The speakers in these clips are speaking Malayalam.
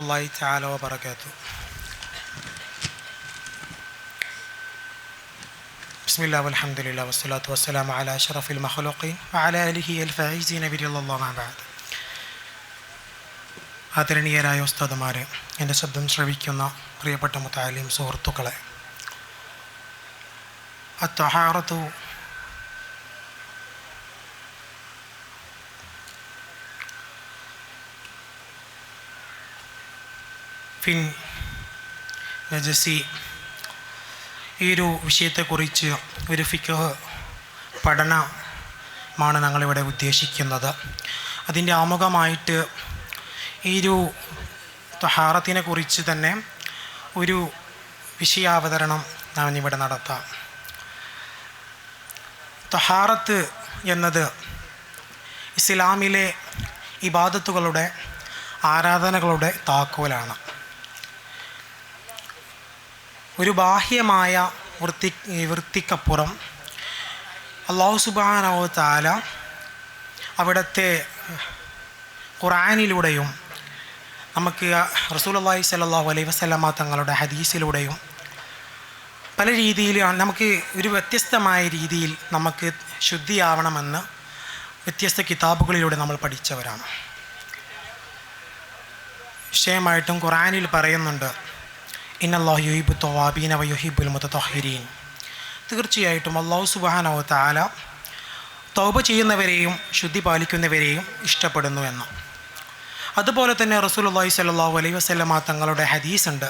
الله تعالى وبركاته. بسم الله والحمد لله والصلاة والسلام على أشرف المخلوقين وعلى آله الفائزين برضا الله ما بعد. ആദരണീയരായ ഉസ്താദുമാരെ, എൻ്റെ ശബ്ദം ശ്രവിക്കുന്ന പ്രിയപ്പെട്ട മുതഅല്ലിം സുഹൃത്തുക്കളെ, അത്വഹാറത്തു ഫിൻ നജസി, ഈ ഒരു വിഷയത്തെക്കുറിച്ച് ഒരു ഫിഖ് പഠനമാണ് ഞങ്ങളിവിടെ ഉദ്ദേശിക്കുന്നത്. അതിൻ്റെ ആമുഖമായിട്ട് ഈ ഒരു ത്വഹാറത്തിനെ കുറിച്ച് തന്നെ ഒരു വിഷയാവതരണം ഞാനിവിടെ നടത്താം. ത്വഹാറത്ത് എന്നത് ഇസ്ലാമിലെ ഇബാദത്തുകളുടെ, ആരാധനകളുടെ താക്കോലാണ്. ഒരു ബാഹ്യമായ വൃത്തിക്കപ്പുറം അല്ലാഹു സുബ്ഹാനഹു വ തആല അവിടുത്തെ ഖുർആനിലൂടെയും നമുക്ക് റസൂലുള്ളാഹി സ്വല്ലല്ലാഹു അലൈഹി വസല്ലമ തങ്ങളുടെ ഹദീസിലൂടെയും പല രീതിയിലാണ് നമുക്ക് ഒരു വ്യത്യസ്തമായ രീതിയിൽ നമുക്ക് ശുദ്ധിയാവണമെന്ന് വ്യത്യസ്ത കിതാബുകളിലൂടെ നമ്മൾ പഠിച്ചവരാണ്. വിഷയമായിട്ടും ഖുർആനിൽ പറയുന്നുണ്ട്, ഇന്നല്ലാഹു യുഹിബ്ബു തവ്വാബീന വ യുഹിബ്ബുൽ മുതതഹ്ഹിരീൻ. തീർച്ചയായിട്ടും അല്ലാഹു സുബ്ഹാനഹു വ തആല തൗബ ചെയ്യുന്നവരെയും ശുദ്ധി പാലിക്കുന്നവരെയും ഇഷ്ടപ്പെടുന്നു എന്ന്. അതുപോലെ തന്നെ റസൂലുള്ളാഹി സ്വല്ലല്ലാഹു അലൈഹി വസല്ലമ തങ്ങളുടെ ഹദീസ് ഉണ്ട്,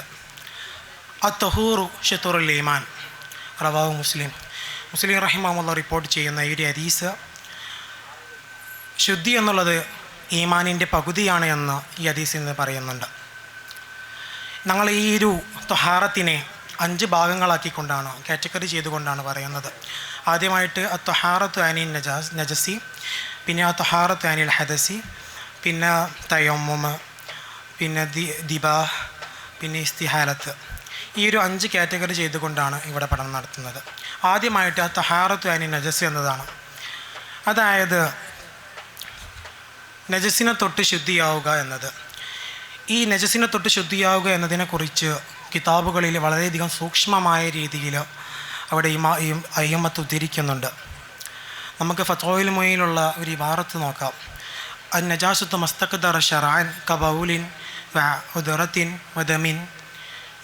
അത്ത്വഹൂറു ശത്റുൽ ഈമാൻ, റവാഹു മുസ്ലിം റഹിമഹുല്ലാഹ് റിപ്പോർട്ട് ചെയ്യുന്ന ഈ ഒരു ഹദീസ്, ശുദ്ധി എന്നുള്ളത് ഈമാനിൻ്റെ പകുതിയാണ് എന്ന് ഈ ഹദീസിൽ നിന്ന് പറയുന്നുണ്ട്. ഞങ്ങൾ ഈ ഒരു ത്വഹാറത്തിനെ 5 ഭാഗങ്ങളാക്കിക്കൊണ്ടാണ്, കാറ്റഗറി ചെയ്തുകൊണ്ടാണ് പറയുന്നത്. ആദ്യമായിട്ട് അത്വഹാറത്തു അനിൽ നജസി, പിന്നെ അത്വഹാറത്തു അനിൽ ഹദസി, പിന്നെ തയമ്മും, പിന്നെ ദിബാഹ്, പിന്നെ ഇസ്തിഹാലത്ത്. ഈ ഒരു 5 കാറ്റഗറി ചെയ്തുകൊണ്ടാണ് ഇവിടെ പഠനം നടത്തുന്നത്. ആദ്യമായിട്ട് അത്വഹാറത്തു അനിൽ നജസി എന്നതാണ്. അതായത് നജസിനെ തൊട്ട് ശുദ്ധിയാവുക എന്നത്. ഈ നജസിനെ തൊട്ട് ശുദ്ധിയാവുക എന്നതിനെക്കുറിച്ച് കിതാബുകളിൽ വളരെയധികം സൂക്ഷ്മമായ രീതിയിൽ അവിടെ അയ്യമ്മത്ത് ഉദ്ധരിക്കുന്നുണ്ട്. നമുക്ക് ഫത്വയിൽ മുയിലുള്ള ഒരു ഇബാറത്ത് നോക്കാം. അൻ നജാസത്തു മസ്തഖ്ദറ ശർഅൻ കബൗലിൻ വ ഉദറത്തിൻ വദമിൻ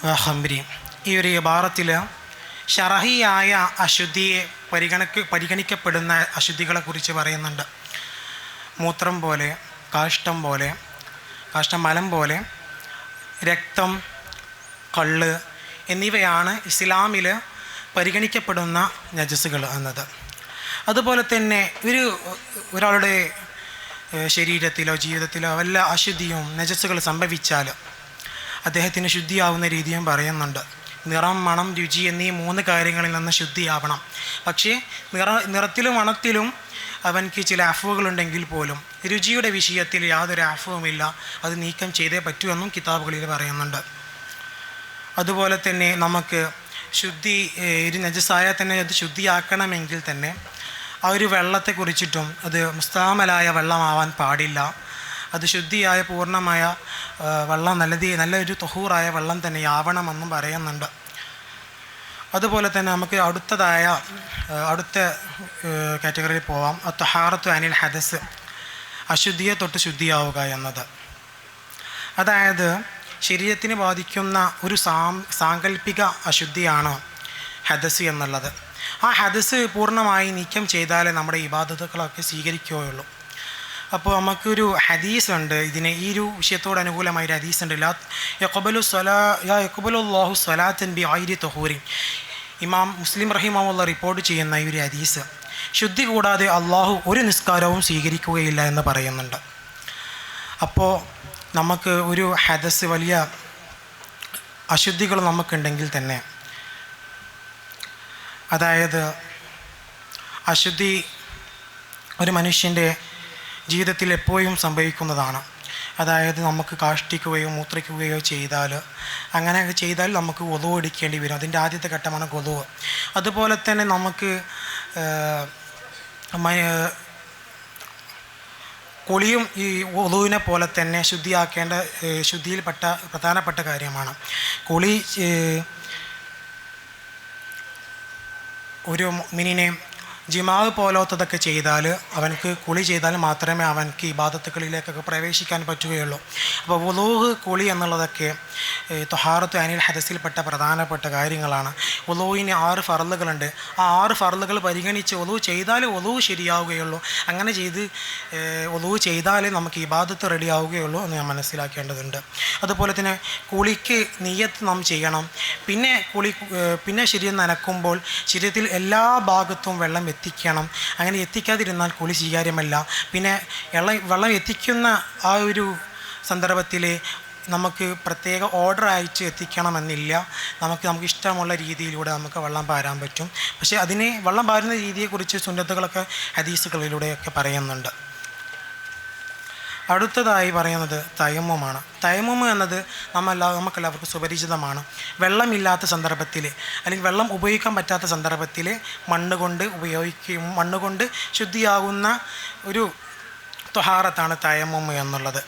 വ ഖംറിൻ. ഈ ഒരു ഇബാറത്തിൽ ശർഈയായ അശുദ്ധിയെ പരിഗണിക്കപ്പെടുന്ന അശുദ്ധികളെക്കുറിച്ച് പറയുന്നുണ്ട്. മൂത്രം പോലെ, കാഷ്ടമലം പോലെ, രക്തം, കള്ള് എന്നിവയാണ് ഇസ്ലാമിൽ പരിഗണിക്കപ്പെടുന്ന നജസുകൾ എന്നത്. അതുപോലെ തന്നെ ഒരാളുടെ ശരീരത്തിലോ ജീവിതത്തിലോ വല്ല അശുദ്ധിയും നജസുകൾ സംഭവിച്ചാൽ അദ്ദേഹത്തിന് ശുദ്ധിയാവുന്ന രീതിയും പറയുന്നുണ്ട്. നിറം, മണം, രുചി എന്നീ 3 കാര്യങ്ങളിൽ നിന്ന് ശുദ്ധിയാവണം. പക്ഷേ നിറത്തിലും മണത്തിലും അവൻക്ക് ചില അഫുകളുണ്ടെങ്കിൽ പോലും രുചിയുടെ വിഷയത്തിൽ യാതൊരു അഫുവുമില്ല, അത് നീക്കം ചെയ്തേ പറ്റുമെന്നും കിതാബുകളിൽ പറയുന്നുണ്ട്. അതുപോലെ തന്നെ നമുക്ക് ഒരു നജസായാൽ തന്നെ അത് ശുദ്ധിയാക്കണമെങ്കിൽ തന്നെ ആ ഒരു വെള്ളത്തെക്കുറിച്ചിട്ടും അത് മുസ്താമലായ വെള്ളമാവാൻ പാടില്ല. അത് ശുദ്ധിയായ പൂർണ്ണമായ വെള്ളം, നല്ലൊരു തൊഹൂറായ വെള്ളം തന്നെ ആവണമെന്നും പറയുന്നുണ്ട്. അതുപോലെ തന്നെ നമുക്ക് അടുത്ത കാറ്റഗറിയിൽ പോവാം. അത്വഹാറത്തു അനിൽ ഹദസ്, അശുദ്ധിയെ തൊട്ട് ശുദ്ധിയാവുക എന്നത്. അതായത് ശരീരത്തിന് ബാധിക്കുന്ന ഒരു സാങ്കല്പിക അശുദ്ധിയാണ് ഹദസ് എന്നുള്ളത്. ആ ഹദസ് പൂർണ്ണമായി നീക്കം ചെയ്താലേ നമ്മുടെ ഇബാദത്തുകളൊക്കെ സ്വീകരിക്കുകയുള്ളൂ. അപ്പോൾ നമുക്കൊരു ഹദീസ് ഉണ്ട്, ഈ ഒരു വിഷയത്തോട് അനുകൂലമായൊരു ഹദീസ് ഉണ്ട്. യഖ്ബലുല്ലാഹു സ്വലാത്തൻ ബിഗൈരി തഹൂരിൻ. ഇമാം മുസ്ലിം റഹിമഹുല്ലാഹ് റിപ്പോർട്ട് ചെയ്യുന്ന ഈ ഒരു ഹദീസ്, ശുദ്ധി കൂടാതെ അള്ളാഹു ഒരു നിസ്കാരവും സ്വീകരിക്കുകയില്ല എന്ന് പറയുന്നുണ്ട്. അപ്പോൾ നമുക്ക് ഒരു ഹദസ്, വലിയ അശുദ്ധികൾ നമുക്കുണ്ടെങ്കിൽ തന്നെ, അതായത് അശുദ്ധി ഒരു മനുഷ്യൻ്റെ ജീവിതത്തിൽ എപ്പോഴും സംഭവിക്കുന്നതാണ്. അതായത് നമുക്ക് കാഷ്ടിക്കുകയോ മൂത്രിക്കുകയോ ചെയ്താൽ, അങ്ങനെ ചെയ്താൽ നമുക്ക് വുളു എടുക്കേണ്ടി വരും. അതിൻ്റെ ആദ്യത്തെ ഘട്ടമാണ് വുളു. അതുപോലെ തന്നെ നമുക്ക് കുളിയും ഈ വുളൂവിനെ പോലെ തന്നെ ശുദ്ധിയിൽപ്പെട്ട പ്രധാനപ്പെട്ട കാര്യമാണ്. കുളി ഒരു മുഅ്മിനിനെ ജിമാവ് പോലത്തതൊക്കെ ചെയ്താൽ, അവനക്ക് കുളി ചെയ്താൽ മാത്രമേ അവനക്ക് ഇബാദത്തുകളിലേക്കൊക്കെ പ്രവേശിക്കാൻ പറ്റുകയുള്ളൂ. അപ്പോൾ വുളൂഹ്, കുളി എന്നുള്ളതൊക്കെ ത്വഹാറത്തു അനിൽ ഹദസിൽപ്പെട്ട പ്രധാനപ്പെട്ട കാര്യങ്ങളാണ്. വുളൂഹിന് 6 ഫർളുകളുണ്ട്. ആ 6 ഫർളുകൾ പരിഗണിച്ച് വുളൂ ചെയ്താലേ വുളൂ ശരിയാവുകയുള്ളൂ. അങ്ങനെ വുളൂ ചെയ്താലേ നമുക്ക് ഇബാദത്ത് റെഡിയാവുകയുള്ളൂ എന്ന് ഞാൻ മനസ്സിലാക്കേണ്ടതുണ്ട്. അതുപോലെ തന്നെ കുളിക്ക് നിയ്യത്ത് നാം ചെയ്യണം. പിന്നെ ശരീരം നനക്കുമ്പോൾ ശരീരത്തിൽ എല്ലാ ഭാഗത്തും വെള്ളം എത്തിക്കണം. അങ്ങനെ എത്തിക്കാതിരുന്നാൽ കുളി സ്വീകാര്യമല്ല. പിന്നെ വെള്ളം എത്തിക്കുന്ന ആ ഒരു സന്ദർഭത്തിൽ നമുക്ക് പ്രത്യേക ഓർഡർ അയച്ച് എത്തിക്കണമെന്നില്ല. നമുക്ക് ഇഷ്ടമുള്ള രീതിയിലൂടെ നമുക്ക് വെള്ളം പാരാൻ പറ്റും. പക്ഷേ വെള്ളം പാരുന്ന രീതിയെക്കുറിച്ച് സുന്നത്തുകളൊക്കെ ഹദീസുകളിലൂടെയൊക്കെ പറയുന്നുണ്ട്. അടുത്തതായി പറയുന്നത് തയമ്മുമാണ്. തയമ്മും എന്നത് നമുക്കെല്ലാവർക്കും സുപരിചിതമാണ്. വെള്ളമില്ലാത്ത സന്ദർഭത്തിൽ അല്ലെങ്കിൽ വെള്ളം ഉപയോഗിക്കാൻ പറ്റാത്ത സന്ദർഭത്തിൽ മണ്ണ് കൊണ്ട് ശുദ്ധിയാകുന്ന ഒരു ത്വഹാറത്താണ് തയമ്മും എന്നുള്ളത്.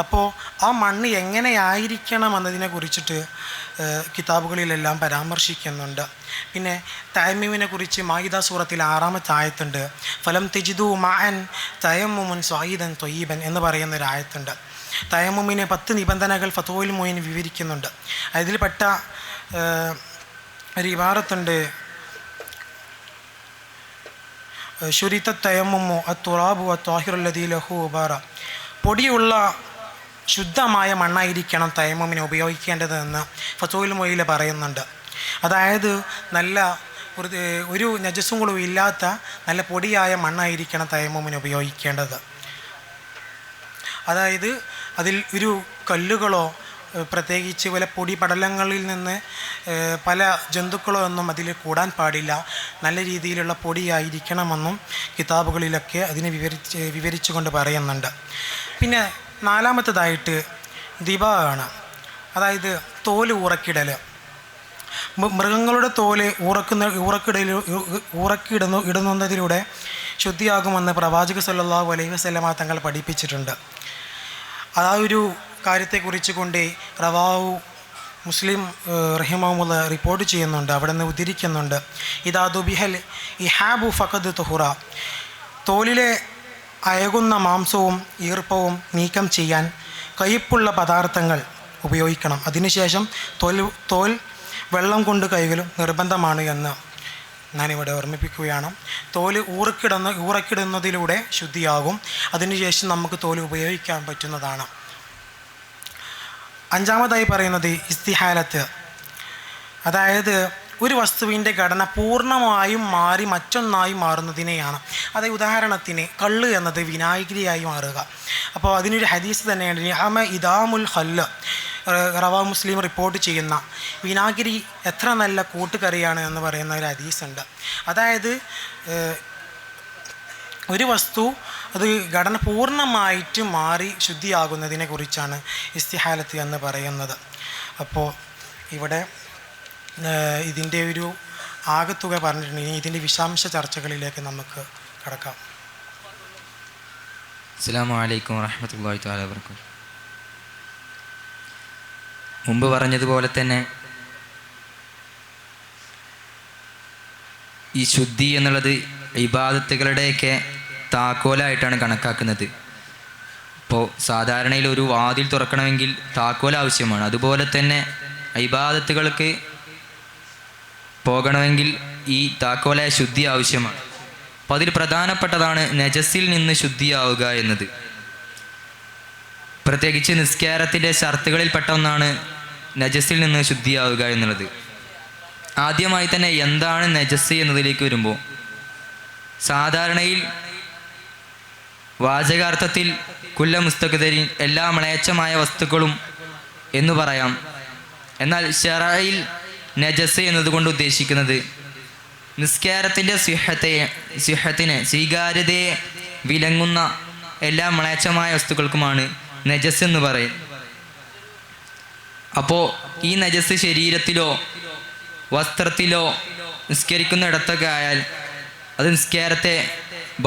അപ്പോൾ ആ മണ്ണ് എങ്ങനെയായിരിക്കണം എന്നതിനെ കുറിച്ചിട്ട് കിതാബുകളിലെല്ലാം പരാമർശിക്കുന്നുണ്ട്. പിന്നെ തയമ്മുമിനെ കുറിച്ച് മാഇദ സൂറത്തിൽ 6-ാമത്തെ ആയത്തുണ്ട്. ഫലം തെജിദു മഅൻ തയമ്മുമുൻ സ്വഈദൻ ത്വയ്യിബൻ എന്ന് പറയുന്നൊരു ആയത്തുണ്ട്. തയമ്മുമിനെ 10 നിബന്ധനകൾ ഫത്വയിൽ മുഈൻ വിവരിക്കുന്നുണ്ട്. അതിൽപ്പെട്ട ഒരു ഇബാറത്തുണ്ട്, ശുരിത തയമ്മുമു അത്തുറാബു അത്വാഹിറുല്ലദീ ലഹു ഉബാറ. പൊടിയുള്ള ശുദ്ധമായ മണ്ണായിരിക്കണം തയമ്മുമിനെ ഉപയോഗിക്കേണ്ടതെന്ന് ഫത്വയിൽ മുഈനിൽ പറയുന്നുണ്ട്. അതായത് നല്ല ഒരു നജസ്സും കൂടെ ഇല്ലാത്ത നല്ല പൊടിയായ മണ്ണായിരിക്കണം തയമ്മുമിനെ ഉപയോഗിക്കേണ്ടത്. അതായത് അതിൽ ഒരു കല്ലുകളോ പ്രത്യേകിച്ച് പല പൊടി പടലങ്ങളിൽ നിന്ന് പല ജന്തുക്കളോ ഒന്നും അതിൽ കൂടാൻ പാടില്ല. നല്ല രീതിയിലുള്ള പൊടിയായിരിക്കണമെന്നും കിതാബുകളിലൊക്കെ അതിനെ വിവരിച്ചുകൊണ്ട് പറയുന്നുണ്ട്. പിന്നെ 4-ാമത്തേതായിട്ട് ദിബാണ്. അതായത് തോല് ഊറക്കിടൽ. മൃഗങ്ങളുടെ തോല് ഇടുന്നതിലൂടെ ശുദ്ധിയാകുമെന്ന് പ്രവാചക സല്ലല്ലാഹു അലൈഹി വസല്ലമ തങ്ങൾ പഠിപ്പിച്ചിട്ടുണ്ട്. ആ ഒരു കാര്യത്തെക്കുറിച്ച് കൊണ്ട് റവാഹു മുസ്ലിം റഹിമഹുല്ല റിപ്പോർട്ട് ചെയ്യുന്നുണ്ട്. അവിടെ നിന്ന് ഉദ്ധരിക്കുന്നുണ്ട്, ഇദാ ദുബിഹൽ ഇഹാബു ഫഖദ് തുഹുറ. തോലിലെ അയകുന്ന മാംസവും ഈർപ്പവും നീക്കം ചെയ്യാൻ കയ്പുള്ള പദാർത്ഥങ്ങൾ ഉപയോഗിക്കണം. അതിനുശേഷം തോൽ വെള്ളം കൊണ്ട് കഴുകലും നിർബന്ധമാണ് എന്ന് ഞാനിവിടെ ഓർമ്മിപ്പിക്കുകയാണ്. തോല് ഊറക്കിടുന്നതിലൂടെ ശുദ്ധിയാകും. അതിനുശേഷം നമുക്ക് തോല് ഉപയോഗിക്കാൻ പറ്റുന്നതാണ്. 5-ാമതായി പറയുന്നത് ഇസ്തിഹാലത്ത്. അതായത് ഒരു വസ്തുവിൻ്റെ ഘടന പൂർണ്ണമായും മാറി മറ്റൊന്നായി മാറുന്നതിനെയാണ്. അതായത് ഉദാഹരണത്തിന് കള്ള് എന്നത് വിനാഗിരിയായി മാറുക. അപ്പോൾ അതിനൊരു ഹദീസ് തന്നെയാണ്, നിഅമ ഇദാമുൽ ഖല്ല്. റവാഹു മുസ്ലിം റിപ്പോർട്ട് ചെയ്യുന്ന വിനാഗിരി എത്ര നല്ല കൂട്ടുകറിയാണ് എന്ന് പറയുന്ന ഒരു ഹദീസ് ഉണ്ട്. അതായത് ഒരു വസ്തു അത് ഘടന പൂർണ്ണമായിട്ട് മാറി ശുദ്ധിയാകുന്നതിനെ കുറിച്ചാണ് ഇസ്തിഹാലത്ത് എന്ന് പറയുന്നത്. അപ്പോൾ ഇവിടെ ഇതിൻ്റെ ഒരു ആകത്തുക പറഞ്ഞിട്ടുണ്ടെങ്കിൽ ഇതിൻ്റെ വിശാംശ ചർച്ചകളിലേക്ക് നമുക്ക് കടക്കാം. അസ്സലാമു അലൈക്കും വറഹ്മത്തുള്ളാഹി തആല വബറകാതുഹു. മുമ്പ് പറഞ്ഞതുപോലെ തന്നെ ഈ ശുദ്ധി എന്നുള്ളത് ഇബാദത്തുകളുടെയൊക്കെ താക്കോലായിട്ടാണ് കണക്കാക്കുന്നത്. ഇപ്പോൾ സാധാരണയിൽ ഒരു വാതിൽ തുറക്കണമെങ്കിൽ താക്കോൽ ആവശ്യമാണ്. അതുപോലെ തന്നെ ഇബാദത്തുകൾക്ക് പോകണമെങ്കിൽ ഈ താക്കോലായ ശുദ്ധി ആവശ്യമാണ്. അപ്പോൾ അതിൽ പ്രധാനപ്പെട്ടതാണ് നജസിൽ നിന്ന് ശുദ്ധിയാവുക എന്നത്. പ്രത്യേകിച്ച് നിസ്കാരത്തിൻ്റെ ഷർത്തുകളിൽപ്പെട്ട ഒന്നാണ് നജസിൽ നിന്ന് ശുദ്ധിയാവുക എന്നുള്ളത്. ആദ്യമായി തന്നെ എന്താണ് നജസ് എന്നതിലേക്ക് വരുമ്പോൾ, സാധാരണയിൽ വാചകാർത്ഥത്തിൽ കുല്ല മുസ്തഖ്ദരിൻ എല്ലാ മ്ലേച്ഛമായ വസ്തുക്കളും എന്ന് പറയാം. എന്നാൽ ശറഈൽ നജസ് എന്നതുകൊണ്ട് ഉദ്ദേശിക്കുന്നത് നിസ്കാരത്തിൻ്റെ സിഹത്തിനെ സ്വീകാര്യതയെ വിലങ്ങുന്ന എല്ലാ മ്ലേച്ഛമായ വസ്തുക്കൾക്കുമാണ് നജസ് എന്ന് പറയും. അപ്പോൾ ഈ നജസ് ശരീരത്തിലോ വസ്ത്രത്തിലോ നിസ്കരിക്കുന്ന ഇടത്തൊക്കെ ആയാൽ അത് നിസ്കാരത്തെ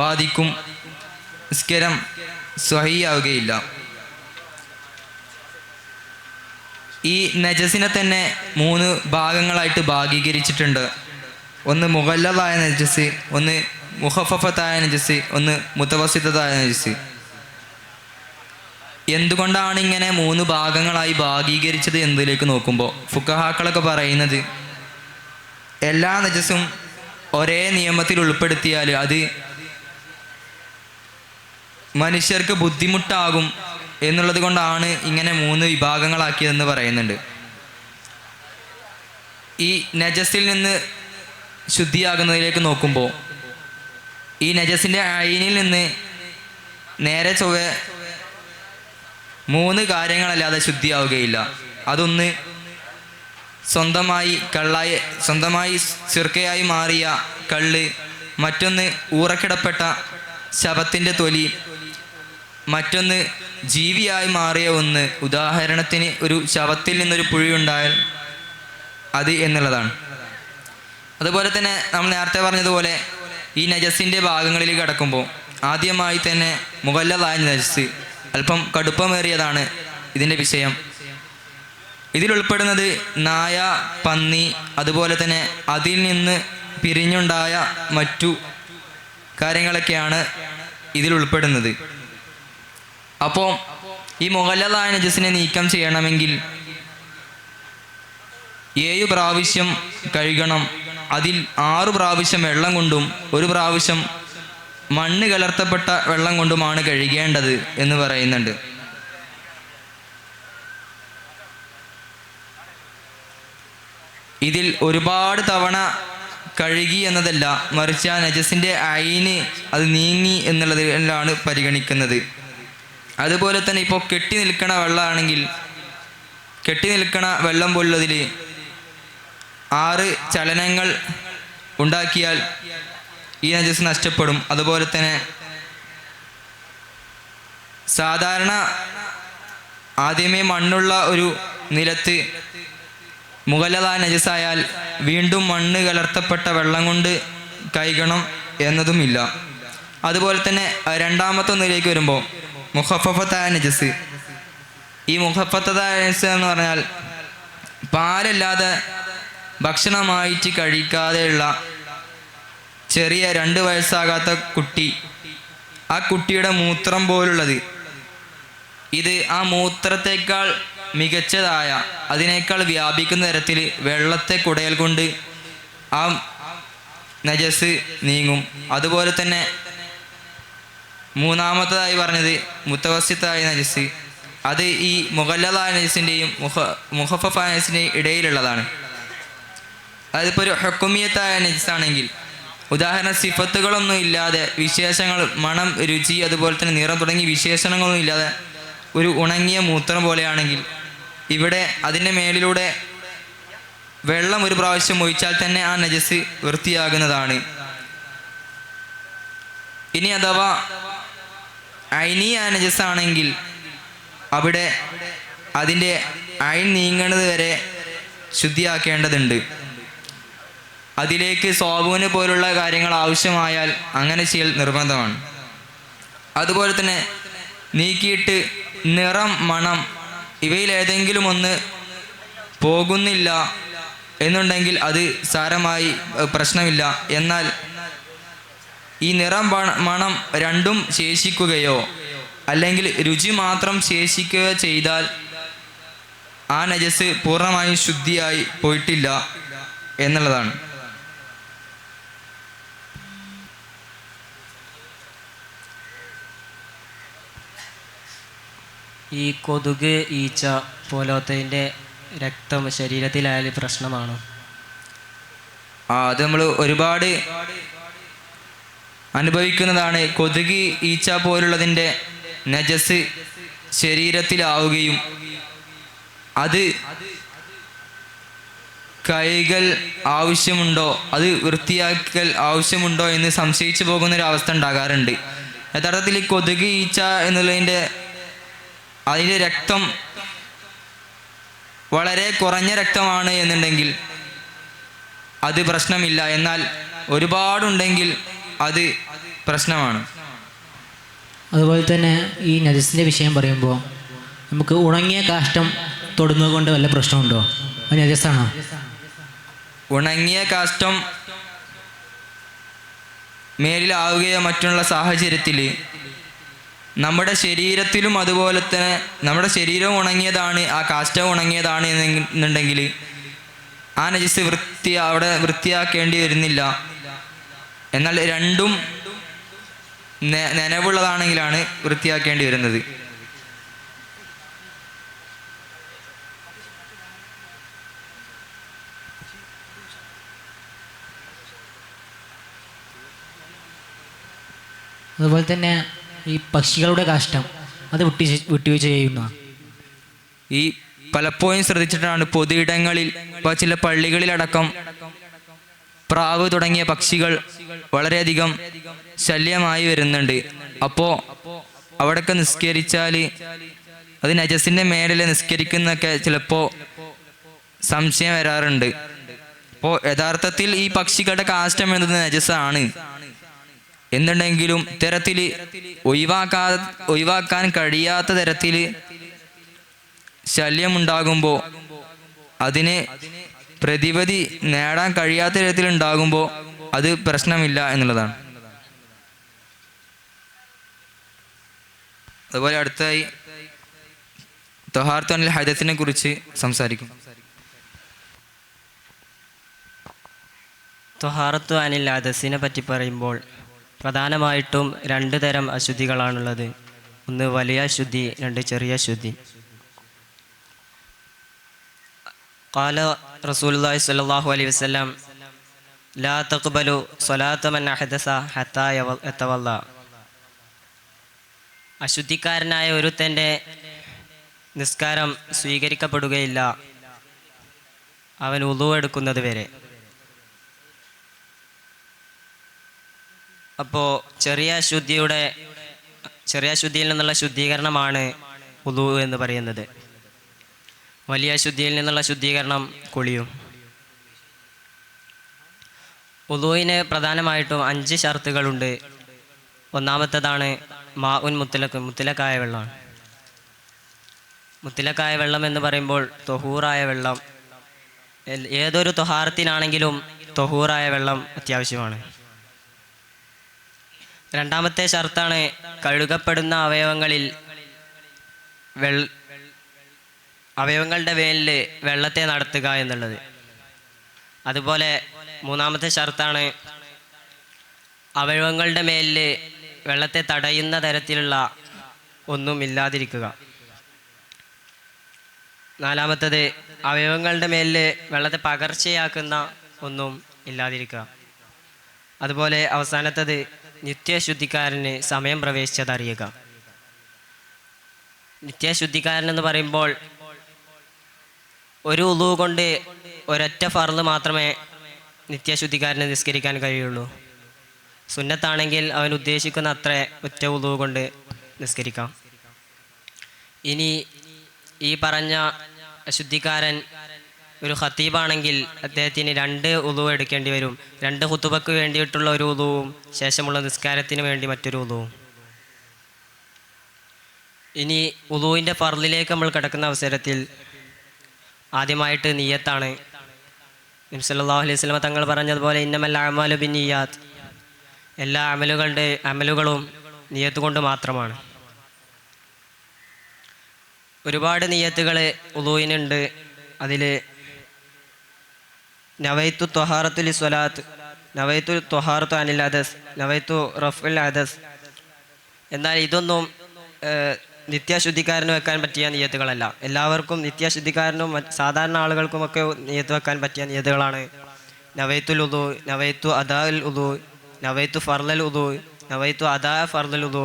ബാധിക്കും. നിസ്കാരം സ്വഹീയാവുകയില്ല. ഈ നജസിനെ തന്നെ 3 ഭാഗങ്ങളായിട്ട് ഭാഗീകരിച്ചിട്ടുണ്ട്. ഒന്ന് മുഗല്ലദായ നജസ്, ഒന്ന് മുഖഫഫത്തായ നജസ്, ഒന്ന് മുതവസ്സിത്തായ നജസ്. എന്തുകൊണ്ടാണ് ഇങ്ങനെ 3 ഭാഗങ്ങളായി ഭാഗീകരിച്ചത് എന്നതിലേക്ക് നോക്കുമ്പോൾ ഫുഖഹാക്കളൊക്കെ പറയുന്നത്, എല്ലാ നജസും ഒരേ നിയമത്തിൽ ഉൾപ്പെടുത്തിയാൽ അത് മനുഷ്യർക്ക് ബുദ്ധിമുട്ടാകും എന്നുള്ളത് കൊണ്ടാണ് ഇങ്ങനെ 3 വിഭാഗങ്ങളാക്കിയതെന്ന് പറയുന്നുണ്ട്. ഈ നജസിൽ നിന്ന് ശുദ്ധിയാകുന്നതിലേക്ക് നോക്കുമ്പോൾ ഈ നജസിൻ്റെ അയിനിൽ നിന്ന് നേരെ ചൊവ്വെ 3 കാര്യങ്ങളല്ലാതെ ശുദ്ധിയാവുകയില്ല. അതൊന്ന് സ്വന്തമായി സിർക്കയായി മാറിയ കള്ള്, മറ്റൊന്ന് ഊറക്കിടപ്പെട്ട ശവത്തിൻ്റെ തൊലി, മറ്റൊന്ന് ജീവിയായി മാറിയ ഒന്ന്. ഉദാഹരണത്തിന് ഒരു ശവത്തിൽ നിന്നൊരു പുഴിയുണ്ടായാൽ അത് എന്നുള്ളതാണ്. അതുപോലെ തന്നെ നമ്മൾ നേരത്തെ പറഞ്ഞതുപോലെ ഈ നജസിൻ്റെ ഭാഗങ്ങളിൽ കടക്കുമ്പോൾ ആദ്യമായി തന്നെ മുഗല്ലദായ നജസ്, അല്പം കടുപ്പമേറിയതാണ് ഇതിൻ്റെ വിഷയം. ഇതിലുൾപ്പെടുന്നത് നായ, പന്നി, അതുപോലെ തന്നെ അതിൽ നിന്ന് പിരിഞ്ഞുണ്ടായ മറ്റു കാര്യങ്ങളൊക്കെയാണ് ഇതിലുൾപ്പെടുന്നത്. അപ്പോൾ ഈ മുഗല്ലദായ നജസിനെ നീക്കം ചെയ്യണമെങ്കിൽ 7 പ്രാവശ്യം കഴുകണം. അതിൽ 6 പ്രാവശ്യം വെള്ളം കൊണ്ടും 1 പ്രാവശ്യം മണ്ണ് കലർത്തപ്പെട്ട വെള്ളം കൊണ്ടുമാണ് കഴുകേണ്ടത് എന്ന് പറയുന്നുണ്ട്. ഇതിൽ ഒരുപാട് തവണ കഴുകി എന്നതല്ല, മറിച്ച് ആ നജസിൻ്റെ അയിന് അത് നീങ്ങി എന്നുള്ളതിലാണ് പരിഗണിക്കുന്നത്. അതുപോലെ തന്നെ ഇപ്പോൾ കെട്ടി നിൽക്കണ വെള്ളമാണെങ്കിൽ കെട്ടി നിൽക്കണ വെള്ളം പോലുള്ളതിൽ 6 ചലനങ്ങൾ ഉണ്ടാക്കിയാൽ ഈ നജസ് നഷ്ടപ്പെടും. അതുപോലെ തന്നെ സാധാരണ ആദ്യമേ മണ്ണുള്ള ഒരു നിലത്ത് മുഗല്ലദായ നജസായാൽ വീണ്ടും മണ്ണ് കലർത്തപ്പെട്ട വെള്ളം കൊണ്ട് കഴുകണം എന്നതുമില്ല. അതുപോലെ തന്നെ രണ്ടാമത്തെ ഒന്നിലേക്ക് വരുമ്പോൾ മുഖഫഫത്തായ നജസ്. ഈ മുഖഫഫത്തായ നജസ് എന്ന് പറഞ്ഞാൽ പാലല്ലാതെ ഭക്ഷണമായിട്ട് കഴിക്കാതെയുള്ള ചെറിയ 2 വയസ്സാകാത്ത കുട്ടി, ആ കുട്ടിയുടെ മൂത്രം പോലുള്ളത്, ഇത് ആ മൂത്രത്തേക്കാൾ മികച്ചതായ, അതിനേക്കാൾ വ്യാപിക്കുന്ന തരത്തിൽ വെള്ളത്തെ കുടയൽ കൊണ്ട് ആ നജസ് നീങ്ങും. അതുപോലെ തന്നെ മൂന്നാമത്തതായി പറഞ്ഞത് മുതവസ്സിത്തായ നജസ്. അത് ഈ മുഗല്ലദായ നജസിൻ്റെയും മുഖഫഫായ നജസിൻ്റെയും ഇടയിലുള്ളതാണ്. അതിപ്പോൾ ഒരു ഹുക്കുമിയത്തായ നജസാണെങ്കിൽ, ഉദാഹരണം സിഫത്തുകളൊന്നും ഇല്ലാതെ, വിശേഷങ്ങൾ, മണം, രുചി, അതുപോലെ തന്നെ നിറം തുടങ്ങിയ വിശേഷണങ്ങളൊന്നും ഇല്ലാതെ ഒരു ഉണങ്ങിയ മൂത്രം പോലെയാണെങ്കിൽ, ഇവിടെ അതിൻ്റെ മേലിലൂടെ വെള്ളം 1 പ്രാവശ്യം ഒഴിച്ചാൽ തന്നെ ആ നജസ് വൃത്തിയാകുന്നതാണ്. ഇനി അഥവാ ഐനിയ നജസാണെങ്കിൽ അവിടെ അതിൻ്റെ അയിൻ നീങ്ങുന്നത് വരെ ശുദ്ധിയാക്കേണ്ടതുണ്ട്. അതിലേക്ക് സാബൂന് പോലുള്ള കാര്യങ്ങൾ ആവശ്യമായാൽ അങ്ങനെ ചെയ്യൽ നിർബന്ധമാണ്. അതുപോലെ തന്നെ നീക്കിയിട്ട് നിറം, മണം ഇവയിലേതെങ്കിലും ഒന്ന് പോകുന്നില്ല എന്നുണ്ടെങ്കിൽ അത് സാരമായി പ്രശ്നമില്ല. എന്നാൽ ഈ നിറം, മണം രണ്ടും ശേഷിക്കുകയോ അല്ലെങ്കിൽ രുചി മാത്രം ശേഷിക്കുകയോ ചെയ്താൽ ആ നജസ് പൂർണ്ണമായും ശുദ്ധിയായി പോയിട്ടില്ല എന്നുള്ളതാണ്. ഈ കൊതുക്, ഈച്ച പോലത്തതിൻ്റെ രക്തം ശരീരത്തിലായാൽ പ്രശ്നമാണോ? അത് നമ്മൾ ഒരുപാട് അനുഭവിക്കുന്നതാണ്. കൊതുക്, ഈച്ച പോലുള്ളതിൻ്റെ നജസ് ശരീരത്തിലാവുകയും അത് കഴുകൽ ആവശ്യമുണ്ടോ, അത് വൃത്തിയാക്കൽ ആവശ്യമുണ്ടോ എന്ന് സംശയിച്ചു പോകുന്നൊരവസ്ഥ ഉണ്ടാകാറുണ്ട്. യഥാർത്ഥത്തിൽ ഈ കൊതുക്, ഈച്ച എന്നുള്ളതിൻ്റെ അതിൻ്റെ രക്തം വളരെ കുറഞ്ഞ രക്തമാണ് എന്നുണ്ടെങ്കിൽ അത് പ്രശ്നമില്ല. എന്നാൽ ഒരുപാടുണ്ടെങ്കിൽ അത് പ്രശ്നമാണ്. അതുപോലെ തന്നെ ഈ നജസിൻ്റെ വിഷയം പറയുമ്പോൾ നമുക്ക് ഉണങ്ങിയ കാഷ്ടം തൊടുന്നത് കൊണ്ട് വല്ല പ്രശ്നമുണ്ടോ? അത് നജസാണോ? ഉണങ്ങിയ കാഷ്ടം മേലിലാവുകയോ മറ്റുള്ള സാഹചര്യത്തിൽ നമ്മുടെ ശരീരത്തിലും അതുപോലെ തന്നെ നമ്മുടെ ശരീരവും ഉണങ്ങിയതാണ്, ആ കാഷ്ടവും ഉണങ്ങിയതാണ് എന്നുണ്ടെങ്കിൽ ആ നജസ് അവിടെ വൃത്തിയാക്കേണ്ടി വരുന്നില്ല. എന്നാൽ രണ്ടും നനവുള്ളതാണെങ്കിലാണ് വൃത്തിയാക്കേണ്ടി വരുന്നത്. അതുപോലെ തന്നെ ഈ പക്ഷികളുടെ കാഷ്ടം അത് വിട്ടുവീഴ്ച ചെയ്യുന്ന ഈ പലപ്പോഴും ശ്രദ്ധിച്ചിട്ടാണ് പൊതുയിടങ്ങളിൽ, ഇപ്പോൾ ചില പള്ളികളിലടക്കം പ്രാവ് തുടങ്ങിയ പക്ഷികൾ വളരെയധികം ശല്യമായി വരുന്നുണ്ട്. അപ്പോൾ അവിടെയൊക്കെ നിസ്കരിച്ചാൽ അത് നജസിൻ്റെ മേലിൽ നിസ്കരിക്കുന്നൊക്കെ ചിലപ്പോൾ സംശയം വരാറുണ്ട്. അപ്പോൾ യഥാർത്ഥത്തിൽ ഈ പക്ഷികളുടെ കാഷ്ടം എന്നത് നജസാണ് എന്നുണ്ടെങ്കിലും ഇത്തരത്തിൽ ഒഴിവാക്കാൻ കഴിയാത്ത തരത്തിൽ ശല്യമുണ്ടാകുമ്പോൾ, അതിന് പ്രതിവിധി നേടാൻ കഴിയാത്ത തരത്തിൽ ഉണ്ടാകുമ്പോൾ അത് പ്രശ്നമില്ല എന്നുള്ളതാണ്. അതുപോലെ അടുത്തായി ത്വഹാറത്തു അനിൽ ഹദസിനെ കുറിച്ച് സംസാരിക്കും. ത്വഹാറത്തു അനിൽ ഹദസിനെ പറ്റി പറയുമ്പോൾ പ്രധാനമായിട്ടും 2 തരം അശുദ്ധികളാണുള്ളത്. ഒന്ന് വലിയ അശുദ്ധി, 2 ചെറിയ അശുദ്ധി. ഖാല റസൂലുള്ളാഹി സ്വല്ലല്ലാഹു അലൈഹി വസല്ലം ലാ തഖ്ബലു സ്വലാത്ത മൻ അഹദസ ഹത്താ യതവല്ല. അശുദ്ധിക്കാരനായ ഒരുത്തൻ്റെ നിസ്കാരം സ്വീകരിക്കപ്പെടുകയില്ല അവൻ വുളു എടുക്കുന്നത് വരെ. അപ്പോൾ ചെറിയ അശുദ്ധിയിൽ നിന്നുള്ള ശുദ്ധീകരണമാണ് വുളു എന്ന് പറയുന്നത്. വലിയ അശുദ്ധിയിൽ നിന്നുള്ള ശുദ്ധീകരണം കുളിയും. വുളുവിന് പ്രധാനമായിട്ടും 5 ഷർത്തുകളുണ്ട്. ഒന്നാമത്തേതാണ് മാഉൻ മുത്തലക്കായ വെള്ളം. മുത്തലക്കായ വെള്ളം എന്ന് പറയുമ്പോൾ തൊഹൂറായ വെള്ളം. ഏതൊരു ത്വഹാറത്തിനാണെങ്കിലും തൊഹൂറായ വെള്ളം അത്യാവശ്യമാണ്. രണ്ടാമത്തെ ഷർത്താണ് കഴുകപ്പെടുന്ന അവയവങ്ങളുടെ മേലിൽ വെള്ളത്തെ നടത്തുക എന്നുള്ളത്. അതുപോലെ മൂന്നാമത്തെ ഷർത്താണ് അവയവങ്ങളുടെ മേലിൽ വെള്ളത്തെ തടയുന്ന തരത്തിലുള്ള ഒന്നും ഇല്ലാതിരിക്കുക. നാലാമത്തത് അവയവങ്ങളുടെ മേലിൽ വെള്ളത്തെ പകർച്ചയാക്കുന്ന ഒന്നും ഇല്ലാതിരിക്കുക. അതുപോലെ അവസാനത്തത് നിത്യശുദ്ധിക്കാരന് സമയം പ്രവേശിച്ചതറിയുക. നിത്യശുദ്ധിക്കാരൻ എന്ന് പറയുമ്പോൾ ഒരു വുളു കൊണ്ട് ഒരൊറ്റ ഫർള് മാത്രമേ നിത്യശുദ്ധിക്കാരന് നിസ്കരിക്കാൻ കഴിയുള്ളൂ. സുന്നത്താണെങ്കിൽ അവൻ ഉദ്ദേശിക്കുന്ന അത്ര ഒറ്റ വുളു കൊണ്ട് നിസ്കരിക്കാം. ഇനി ഈ പറഞ്ഞ അശുദ്ധിക്കാരൻ ഒരു ഖത്തീബാണെങ്കിൽ അദ്ദേഹത്തിന് 2 വുളു എടുക്കേണ്ടി വരും. 2 ഖുതുബക്ക് വേണ്ടിയിട്ടുള്ള ഒരു വുളുവും ശേഷമുള്ള നിസ്കാരത്തിന് വേണ്ടി മറ്റൊരു വുളുവും. ഇനി വുളുവിൻ്റെ ഫർളിലേക്ക് നമ്മൾ കിടക്കുന്ന അവസരത്തിൽ ആദ്യമായിട്ട് നിയ്യത്താണ്. നബി സല്ലല്ലാഹു അലൈഹി വസല്ലം തങ്ങൾ പറഞ്ഞതുപോലെ ഇന്നമൽ അഅ്മാലു ബിന്നിയ്യാത്ത്, എല്ലാ അമലുകളും നിയ്യത്ത് കൊണ്ട് മാത്രമാണ്. ഒരുപാട് നിയ്യത്തുകൾ വുളുവിനുണ്ട്. അതിൽ നവൈത്തു ത്വഹാറത്തു ലിസ്വലാത്ത്, നവൈത്തു ത്വഹാറത്തു അനിൽ ഹദസ്, നവൈത്തു റഫ്ഉൽ ഹദസ്. എന്നാൽ ഇതൊന്നും നിത്യശുദ്ധിക്കാരന് വെക്കാൻ പറ്റിയ നിയ്യത്തുകളല്ല. എല്ലാവർക്കും നിത്യശുദ്ധിക്കാരനും സാധാരണ ആളുകൾക്കുമൊക്കെ നിയ്യത്ത് വെക്കാൻ പറ്റിയ നിയ്യത്തുകളാണ് നവൈത്തുൽ ഉദു, നവൈത്തു അദാഉൽ ഉദു, നവൈത്തു ഫർളൽ ഉദു, നവൈത്തു അദാ ഫർളൽ ഉദു,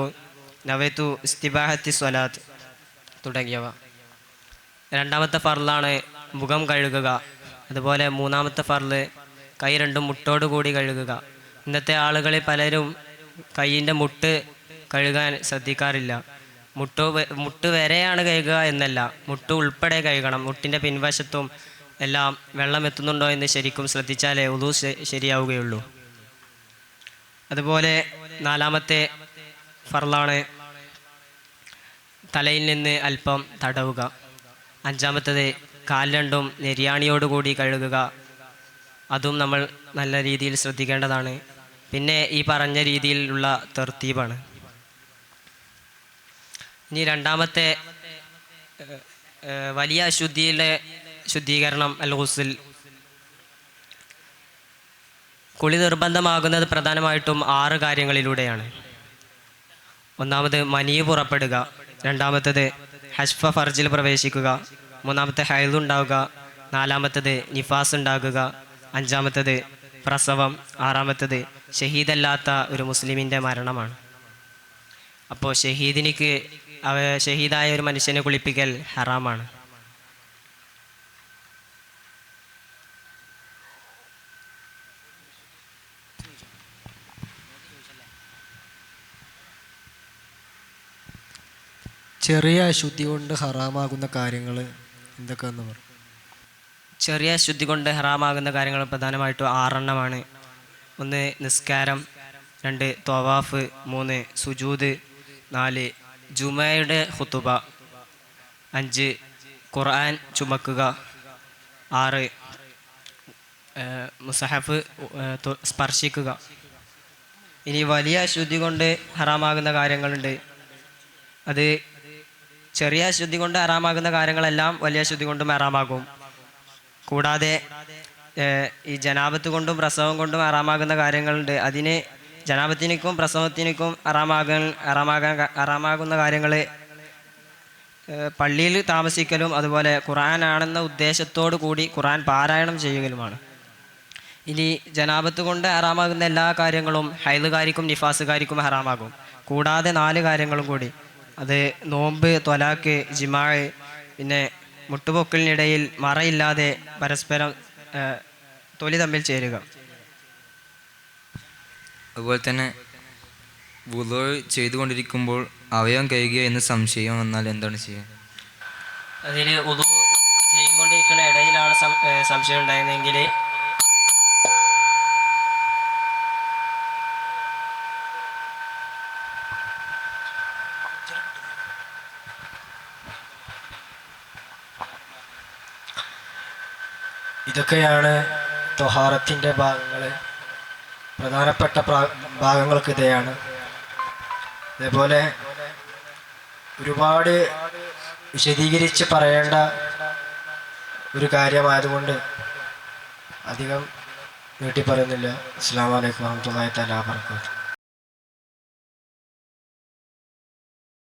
നവൈത്തു ഇസ്തിബാഹത്തി സ്വലാത്ത് തുടങ്ങിയവ. രണ്ടാമത്തെ ഫർളാണ് മുഖം കഴുകുക. അതുപോലെ മൂന്നാമത്തെ ഫർള് കൈ 2 മുട്ടോടുകൂടി കഴുകുക. ഇന്നത്തെ ആളുകളിൽ പലരും കൈയിൻ്റെ മുട്ട് കഴുകാൻ ശ്രദ്ധിക്കാറില്ല. മുട്ട് വരെയാണ് കഴുകുക എന്നല്ല, മുട്ട് ഉൾപ്പെടെ കഴുകണം. മുട്ടിൻ്റെ പിൻവശത്തും എല്ലാം വെള്ളം എത്തുന്നുണ്ടോ എന്ന് ശരിക്കും ശ്രദ്ധിച്ചാലേ വുളു ശരിയാവുകയുള്ളൂ. അതുപോലെ നാലാമത്തെ ഫർളാണ് തലയിൽ നിന്ന് അല്പം തടവുക. അഞ്ചാമത്തത് കാൽ രണ്ടും നെരിയാണിയോടുകൂടി കഴുകുക. അതും നമ്മൾ നല്ല രീതിയിൽ ശ്രദ്ധിക്കേണ്ടതാണ്. പിന്നെ ഈ പറഞ്ഞ രീതിയിലുള്ള തർത്തീബാണ്. ഇനി രണ്ടാമത്തെ വലിയ അശുദ്ധിയിലെ ശുദ്ധീകരണം അൽ ഗുസ്ൽ. കുളി നിർബന്ധമാകുന്നത് പ്രധാനമായിട്ടും 6 കാര്യങ്ങളിലൂടെയാണ്. ഒന്നാമത് മനി പുറപ്പെടുക, രണ്ടാമത്തത് ഹഷ്ഫ ഫർജിൽ പ്രവേശിക്കുക, മൂന്നാമത്തെ ഹൈദ് ഉണ്ടാവുക, നാലാമത്തത് നിഫാസ് ഉണ്ടാകുക, അഞ്ചാമത്തത് പ്രസവം, ആറാമത്തത് ഷഹീദല്ലാത്ത ഒരു മുസ്ലിമിൻ്റെ മരണമാണ്. അപ്പോൾ ഷഹീദായ ഒരു മനുഷ്യനെ കുളിപ്പിക്കൽ ഹറാമാണ്. ചെറിയ അശുദ്ധി കൊണ്ട് ഹറാമാകുന്ന കാര്യങ്ങൾ എന്തൊക്കെയാണെന്ന് പറയും? ചെറിയ ശുദ്ധി കൊണ്ട് ഹറാമാകുന്ന കാര്യങ്ങൾ പ്രധാനമായിട്ടും 6 എണ്ണമാണ്. 1 നിസ്കാരം, 2 ത്വവാഫ്, 3 സുജൂദ്, 4 ജുമയുടെ ഖുതുബ, 5 ഖുർആൻ ചുമക്കുക, 6 മുസഹഫ് സ്പർശിക്കുക. ഇനി വലിയ അശുദ്ധി കൊണ്ട് ഹറാമാകുന്ന കാര്യങ്ങളുണ്ട്. അത് ചെറിയ അശുദ്ധി കൊണ്ട് ഹറാമാകുന്ന കാര്യങ്ങളെല്ലാം വലിയ അശുദ്ധി കൊണ്ടും ഹറാമാകും. കൂടാതെ ഈ ജനാബത്ത് കൊണ്ടും പ്രസവം കൊണ്ടും ഹറാമാകുന്ന കാര്യങ്ങളുണ്ട്. അതിന് ജനാബത്തിനും പ്രസവത്തിനും ഹറാമാകുന്ന കാര്യങ്ങൾ പള്ളിയിൽ താമസിക്കലും അതുപോലെ ഖുർആനാണെന്ന ഉദ്ദേശത്തോടു കൂടി ഖുർആൻ പാരായണം ചെയ്യുകയുമാണ്. ഇനി ജനാബത്ത് കൊണ്ട് ഹറാമാകുന്ന എല്ലാ കാര്യങ്ങളും ഹൈദുകാരിക്കും നിഫാസുകാരിക്കും ഹറാമാകും. കൂടാതെ 4 കാര്യങ്ങളും കൂടി, അത് നോമ്പ്, ത്വലാക്ക്, ജിമാഅ്, പിന്നെ മുട്ടുപൊക്കലിനിടയിൽ മറയില്ലാതെ പരസ്പരം തൊലി തമ്മിൽ ചേരുക. അതുപോലെ തന്നെ വുളൂ ചെയ്തുകൊണ്ടിരിക്കുമ്പോൾ അവയവം കഴുകുക എന്ന് സംശയം വന്നാൽ എന്താണ് ചെയ്യുക? അതിൽ വുളൂ ചെയ്തുകൊണ്ടിരിക്കുന്ന ഇടയിലാണ് സംശയം ഉണ്ടായിരുന്നെങ്കിൽ ഇതൊക്കെയാണ് ത്വഹാറത്തിൻ്റെ ഭാഗങ്ങൾ. പ്രധാനപ്പെട്ട ഭാഗങ്ങൾക്ക് ഇതയാണ്. അതേപോലെ ഒരുപാട് വിശദീകരിച്ച് പറയേണ്ട ഒരു കാര്യമായതുകൊണ്ട് അധികം നീട്ടി പറയുന്നില്ല. അസ്സലാമു അലൈക്കും വറഹ്മത്തുള്ളാഹി തആല വബറകാതുഹു.